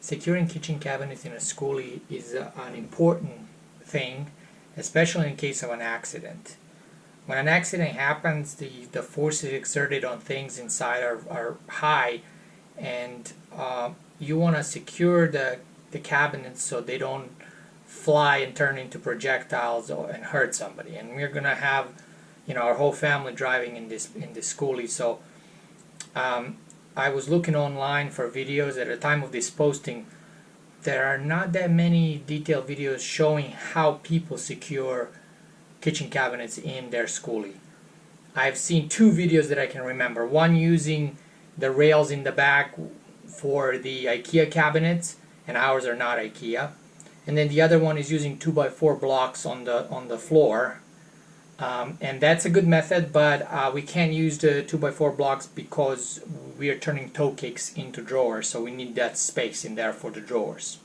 securing kitchen cabinets in a Skoolie is an important thing, especially in case of an accident. When an accident happens, the forces exerted on things inside are high, and you want to secure the cabinets so they don't fly and turn into projectiles and hurt somebody. And we're gonna have, our whole family driving in this Skoolie. So I was looking online for videos. At the time of this posting, there are not that many detailed videos showing how people secure kitchen cabinets in their Skoolie. I've seen two videos that I can remember. One using the rails in the back for the IKEA cabinets, and ours are not IKEA. And then the other one is using 2x4 blocks on the floor. And that's a good method, but we can't use the 2x4 blocks because we are turning toe kicks into drawers, so we need that space in there for the drawers.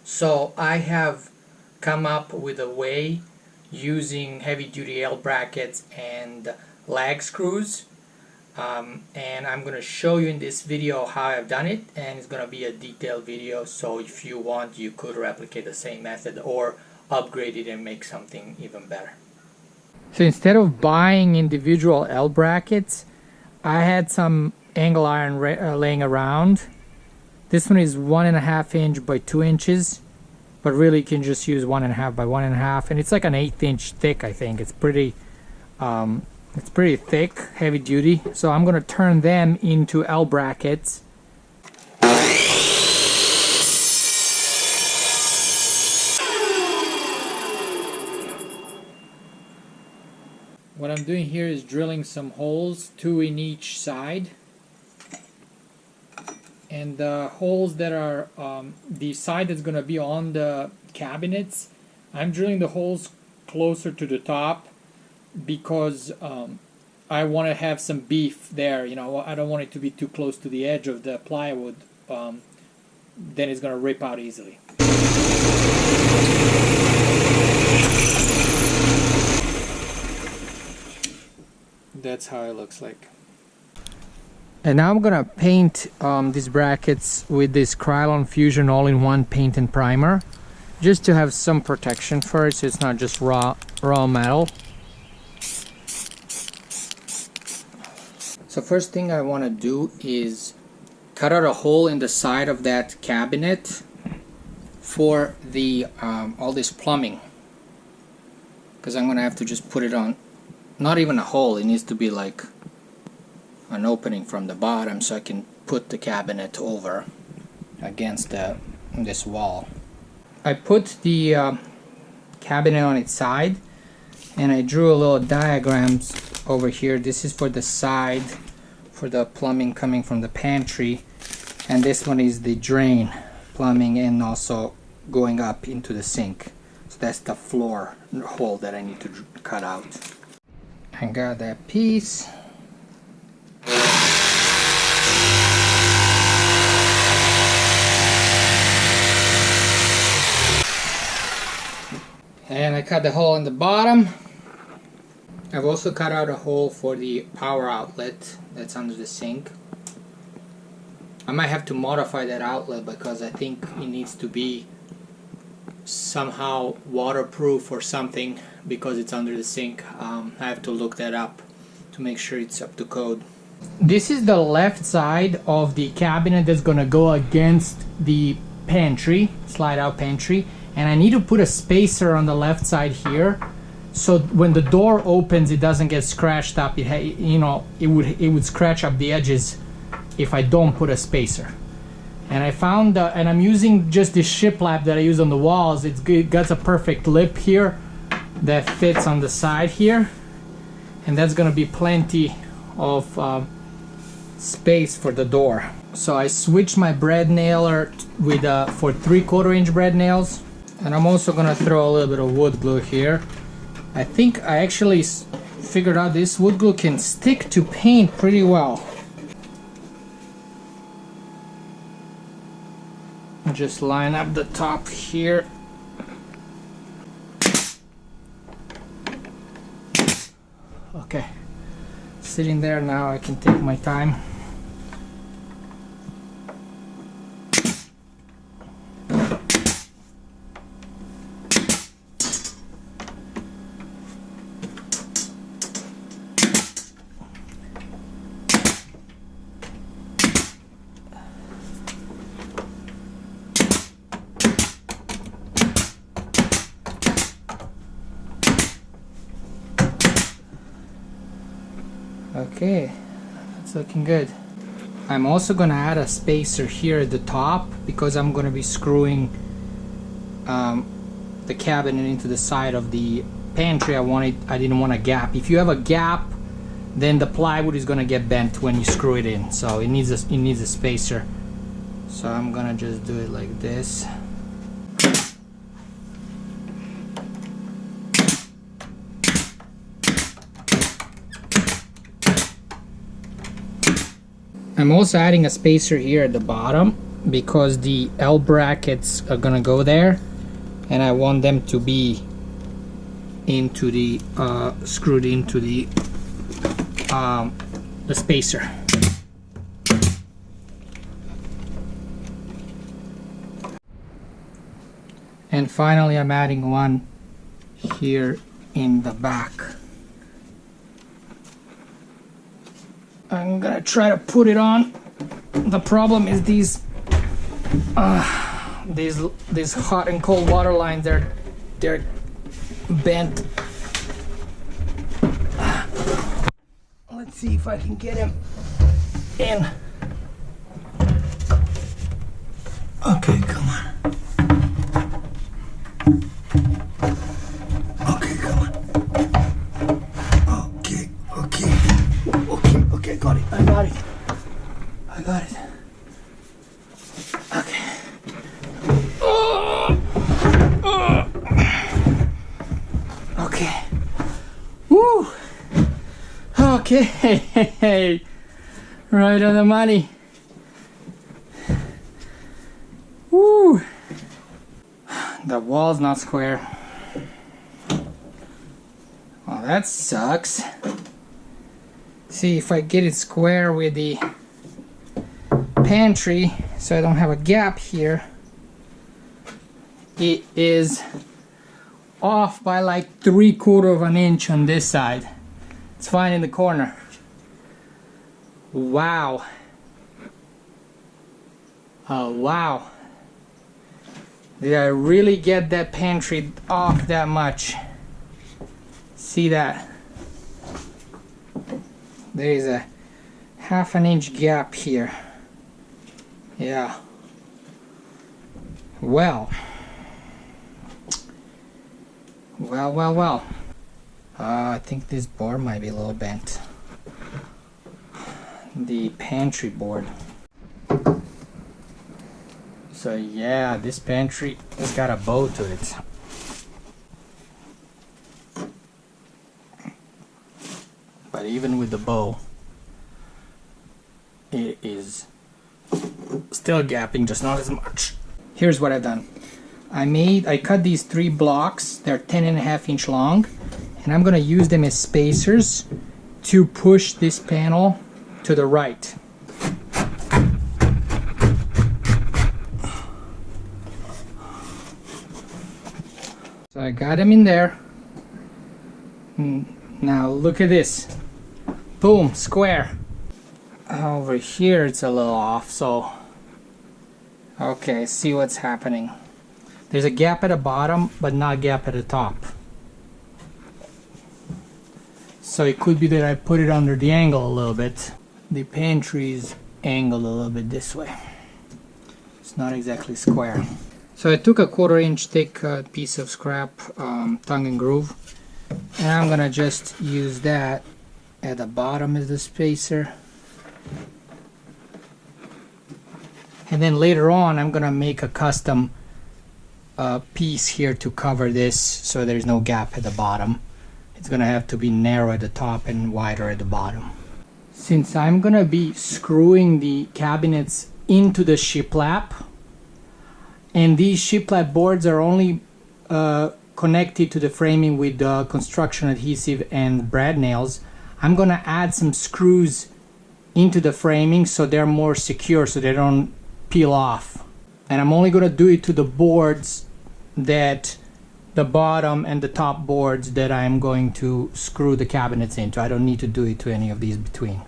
So I have come up with a way using heavy-duty L brackets and lag screws, and I'm going to show you in this video how I've done it, and it's going to be a detailed video, so if you want you could replicate the same method or upgrade it and make something even better. So instead of buying individual L brackets, I had some angle iron laying around. This one is 1.5 inch by 2 inches, but really you can just use 1.5 by 1.5, and it's like an 1/8 inch thick. I think it's pretty thick, heavy duty. So I'm gonna turn them into L brackets. What I'm doing here is drilling some holes, 2 in each side, and the holes that are the side that's going to be on the cabinets, I'm drilling the holes closer to the top because I want to have some beef there. I don't want it to be too close to the edge of the plywood, then it's going to rip out easily. That's how it looks like. And now I'm gonna paint these brackets with this Krylon Fusion all-in-one paint and primer, just to have some protection for it, so it's not just raw metal. So first thing I want to do is cut out a hole in the side of that cabinet for the all this plumbing, because I'm gonna have to just put it on. Not even a hole, it needs to be like an opening from the bottom so I can put the cabinet over against this wall. I put the cabinet on its side, and I drew a little diagrams over here. This is for the side, for the plumbing coming from the pantry, and this one is the drain plumbing and also going up into the sink. So that's the floor hole that I need to cut out. I got that piece. And I cut the hole in the bottom. I've also cut out a hole for the power outlet that's under the sink. I might have to modify that outlet because I think it needs to be somehow waterproof or something because it's under the sink. I have to look that up to make sure it's up to code. This is the left side of the cabinet that's gonna go against the pantry, slide out pantry, and I need to put a spacer on the left side here so when the door opens it doesn't get scratched up. It would scratch up the edges if I don't put a spacer. And I found, and I'm using just this shiplap that I use on the walls. It got a perfect lip here that fits on the side here, and that's gonna be plenty of space for the door. So I switched my brad nailer with for 3/4 inch brad nails, and I'm also gonna throw a little bit of wood glue here. I think I actually figured out this wood glue can stick to paint pretty well. Just line up the top here. Okay, sitting there now, I can take my time. Okay, it's looking good. I'm also gonna add a spacer here at the top because I'm gonna be screwing the cabinet into the side of the pantry. I didn't want a gap. If you have a gap, then the plywood is gonna get bent when you screw it in. So it needs a spacer. So I'm gonna just do it like this. I'm also adding a spacer here at the bottom because the L brackets are gonna go there, and I want them to be into the screwed into the spacer. And finally, I'm adding one here in the back. I'm gonna try to put it on. The problem is these hot and cold water lines, they're bent. Let's see if I can get him in. Okay, come on. Okay, come on. Okay, got it. I got it. Okay. Okay. Woo! Okay. Right on the money. Woo! The wall's not square. Well, that sucks. See if I get it square with the pantry so I don't have a gap here. It is off by like 3/4 of an inch on this side. It's fine in the corner. Wow. Oh wow. Did I really get that pantry off that much? See that? There is a 1/2 an inch gap here. Yeah. Well. I think this board might be a little bent. The pantry board. So yeah, this pantry has got a bow to it. But even with the bow, it is still gapping, just not as much. Here's what I've done. I cut these 3 blocks. They're 10.5 inch long, and I'm gonna use them as spacers to push this panel to the right. So I got them in there. Now look at this. Boom, square. Over here it's a little off, so okay, see what's happening. There's a gap at the bottom, but not a gap at the top. So it could be that I put it under the angle a little bit. The pantry's angled a little bit this way. It's not exactly square. So I took a 1/4 inch thick piece of scrap tongue and groove, and I'm gonna just use that at the bottom as the spacer. And then later on I'm gonna make a custom piece here to cover this so there's no gap at the bottom. It's gonna have to be narrow at the top and wider at the bottom. Since I'm gonna be screwing the cabinets into the shiplap, and these shiplap boards are only connected to the framing with construction adhesive and brad nails, I'm gonna add some screws into the framing so they're more secure, so they don't peel off. And I'm only gonna do it to the boards, that the bottom and the top boards that I'm going to screw the cabinets into. I don't need to do it to any of these between.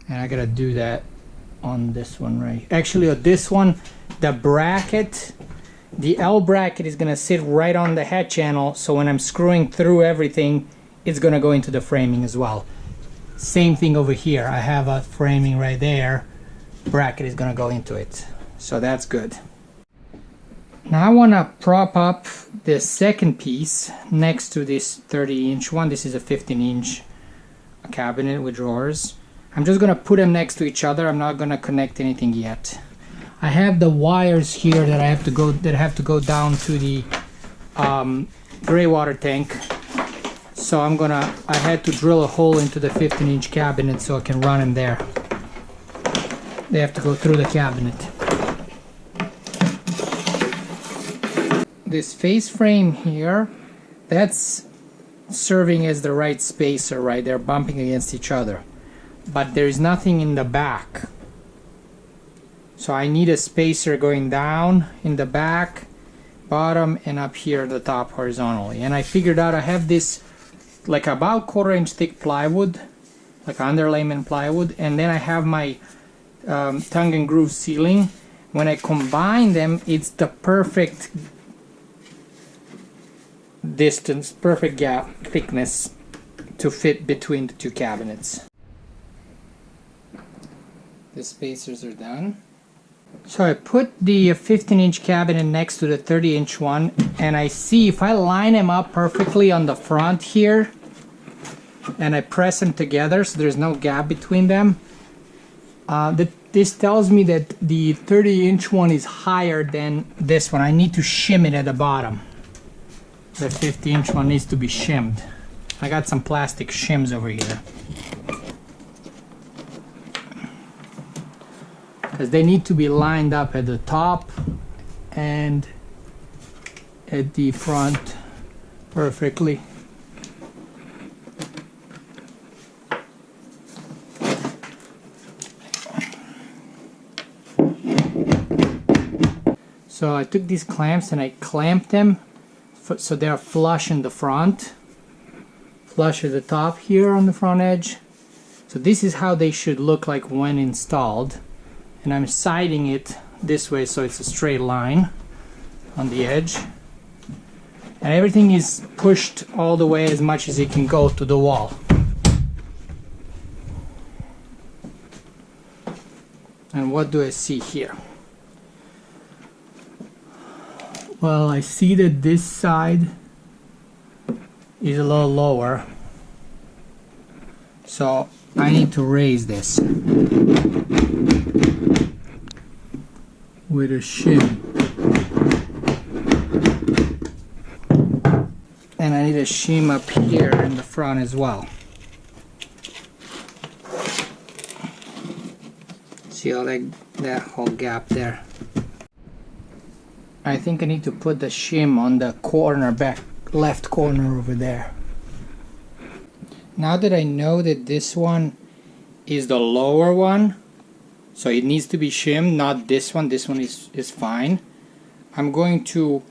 And I gotta do that on this one right. Actually on this one, the bracket the L bracket is gonna sit right on the head channel, so when I'm screwing through everything, it's gonna go into the framing as well. Same thing over here. I have a framing right there. Bracket is gonna go into it. So that's good. Now I wanna prop up the second piece next to this 30-inch one. This is a 15-inch cabinet with drawers. I'm just gonna put them next to each other. I'm not gonna connect anything yet. I have the wires here that have to go down to the gray water tank. So I had to drill a hole into the 15-inch cabinet so I can run them there. They have to go through the cabinet. This face frame here, that's serving as the right spacer, right? They're bumping against each other. But there's nothing in the back. So I need a spacer going down in the back, bottom, and up here at the top horizontally. And I figured out I have this like about 1/4 inch thick plywood, like underlayment plywood, and then I have my tongue and groove ceiling. When I combine them, it's the perfect distance, perfect gap thickness to fit between the two cabinets. The spacers are done. So I put the 15-inch cabinet next to the 30-inch one, and I see if I line them up perfectly on the front here and I press them together so there's no gap between them, this tells me that the 30-inch one is higher than this one. I need to shim it at the bottom. The 50-inch one needs to be shimmed. I got some plastic shims over here, because they need to be lined up at the top and at the front perfectly. So I took these clamps and I clamped them so they're flush in the front, flush at the top here on the front edge. So this is how they should look like when installed. And I'm siding it this way so it's a straight line on the edge. And everything is pushed all the way as much as it can go to the wall. And what do I see here? Well, I see that this side is a little lower, so I need to raise this with a shim. And I need a shim up here in the front as well. See all that whole gap there? I think I need to put the shim on the corner, back left corner over there. Now that I know that this one is the lower one, so it needs to be shimmed, not this one. This one is fine. I'm going to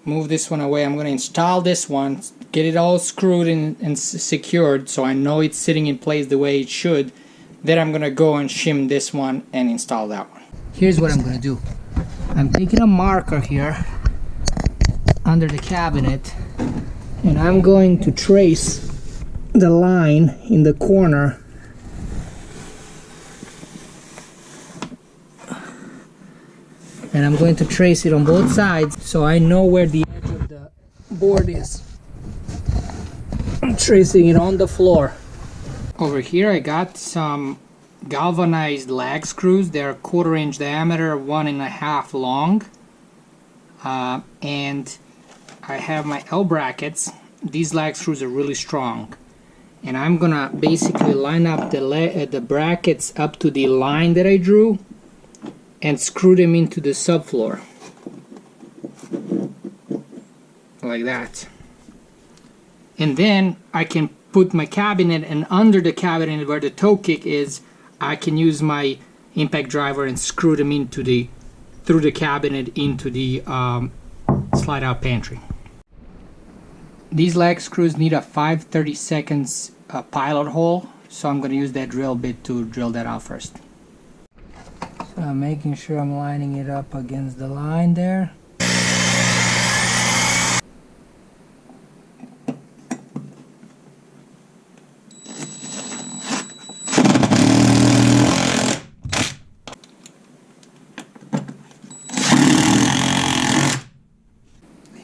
move this one away. I'm going to install this one, get it all screwed in and secured so I know it's sitting in place the way it should. Then I'm going to go and shim this one and install that one. Here's what I'm going to do. I'm taking a marker here under the cabinet and I'm going to trace the line in the corner and I'm going to trace it on both sides so I know where the edge of the board is. I'm tracing it on the floor. Over here I got some galvanized lag screws. They're 1/4 inch diameter, 1.5 long, and I have my L brackets. These lag screws are really strong, and I'm gonna basically line up the brackets up to the line that I drew and screw them into the subfloor like that. And then I can put my cabinet, and under the cabinet where the toe kick is, I can use my impact driver and screw them into through the cabinet into the slide out pantry. These lag screws need a 5/32 pilot hole, so I'm going to use that drill bit to drill that out first. So I'm making sure I'm lining it up against the line there.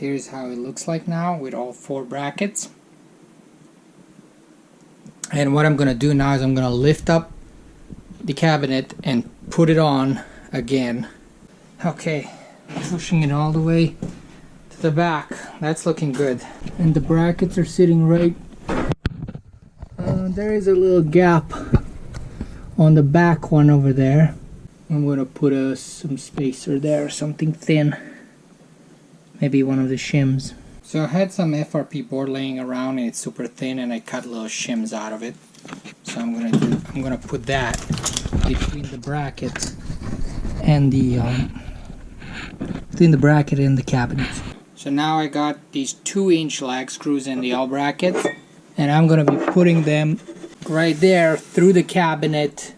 Here's how it looks like now with all 4 brackets. And what I'm gonna do now is I'm gonna lift up the cabinet and put it on again. Okay, pushing it all the way to the back. That's looking good. And the brackets are sitting right. There is a little gap on the back one over there. I'm gonna put some spacer there, something thin. Maybe one of the shims. So I had some FRP board laying around and it's super thin, and I cut little shims out of it. So I'm gonna put that between the bracket and the cabinet. So now I got these 2-inch lag screws in the L bracket, and I'm gonna be putting them right there through the cabinet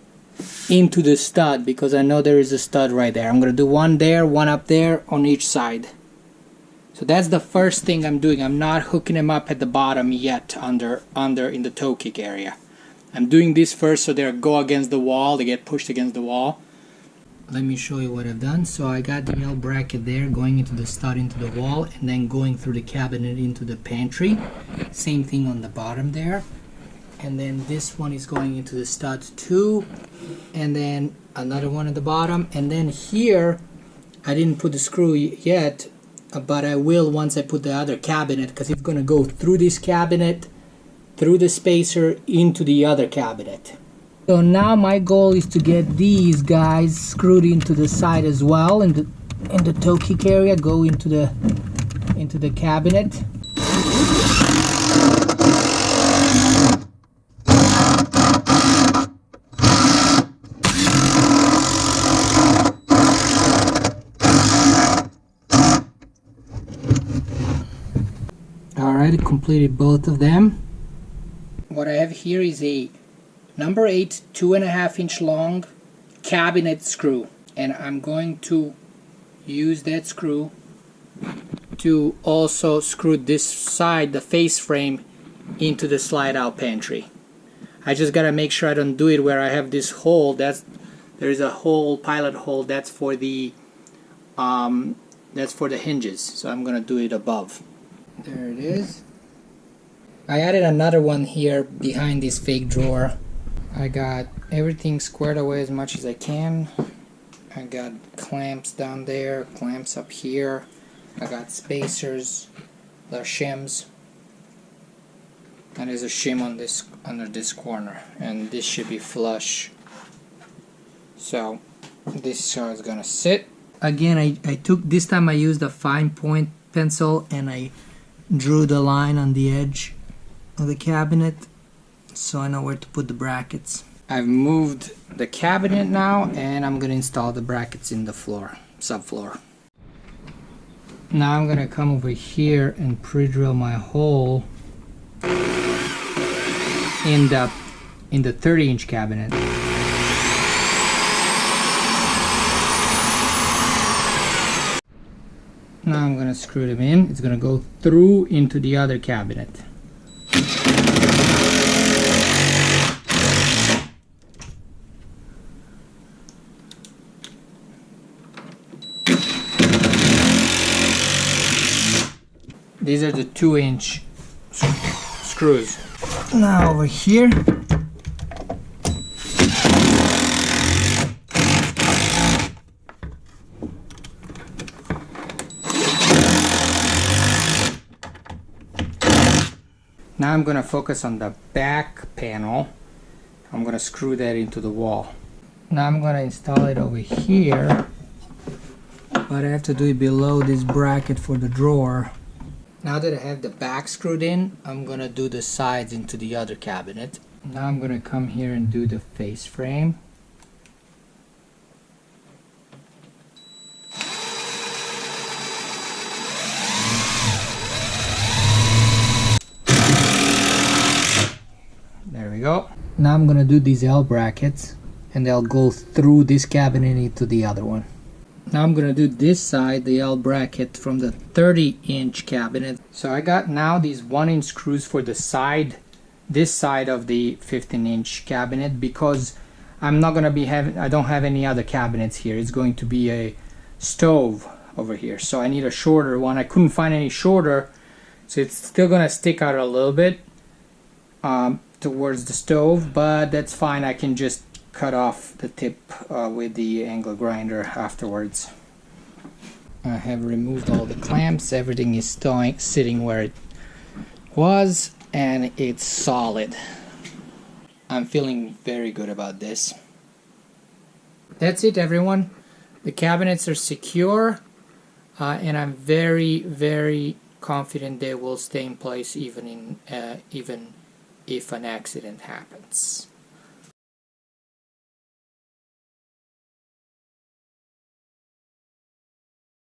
into the stud, because I know there is a stud right there. I'm gonna do one there, one up there on each side. So that's the first thing I'm doing. I'm not hooking them up at the bottom yet under in the toe kick area. I'm doing this first so they go against the wall, they get pushed against the wall. Let me show you what I've done. So I got the L bracket there going into the stud into the wall, and then going through the cabinet into the pantry. Same thing on the bottom there. And then this one is going into the stud too, and then another one at the bottom. And then here I didn't put the screw yet, but I will once I put the other cabinet, because it's going to go through this cabinet, through the spacer, into the other cabinet. So now my goal is to get these guys screwed into the side as well, in the toe kick area, go into the cabinet. Alright, completed both of them. What I have here is a number 8 2.5-inch long cabinet screw, and I'm going to use that screw to also screw this side, the face frame, into the slide out pantry. I just gotta make sure I don't do it where I have this hole. There is a hole, pilot hole, that's for the hinges. So I'm gonna do it above. There it is. I added another one here behind this fake drawer. I got everything squared away as much as I can. I got clamps down there, clamps up here. I got spacers, the shims. And there's a shim on this under this corner, and this should be flush. So this is gonna sit. Again, I took this time I used a fine point pencil and I drew the line on the edge of the cabinet so I know where to put the brackets. I've moved the cabinet now, and I'm gonna install the brackets in the floor, subfloor. Now I'm gonna come over here and pre-drill my hole in the 30-inch cabinet. Now I'm gonna screw them in. It's gonna go through into the other cabinet. These are the 2-inch screws. Now over here, now I'm going to focus on the back panel. I'm going to screw that into the wall. Now I'm going to install it over here, but I have to do it below this bracket for the drawer. Now that I have the back screwed in, I'm going to do the sides into the other cabinet. Now I'm going to come here and do the face frame. There we go. Now I'm going to do these L brackets, and they'll go through this cabinet into the other one. Now I'm going to do this side, the L bracket from the 30-inch cabinet. So I got now these 1-inch screws for the side, this side of the 15-inch cabinet, because I'm not going to be having, I don't have any other cabinets here. It's going to be a stove over here. So I need a shorter one. I couldn't find any shorter, so it's still gonna stick out a little bit towards the stove, but that's fine. I can just cut off the tip with the angle grinder afterwards. I have removed all the clamps. Everything is sitting where it was, and it's solid. I'm feeling very good about this. That's it, everyone. The cabinets are secure, and I'm very, very confident they will stay in place even if an accident happens.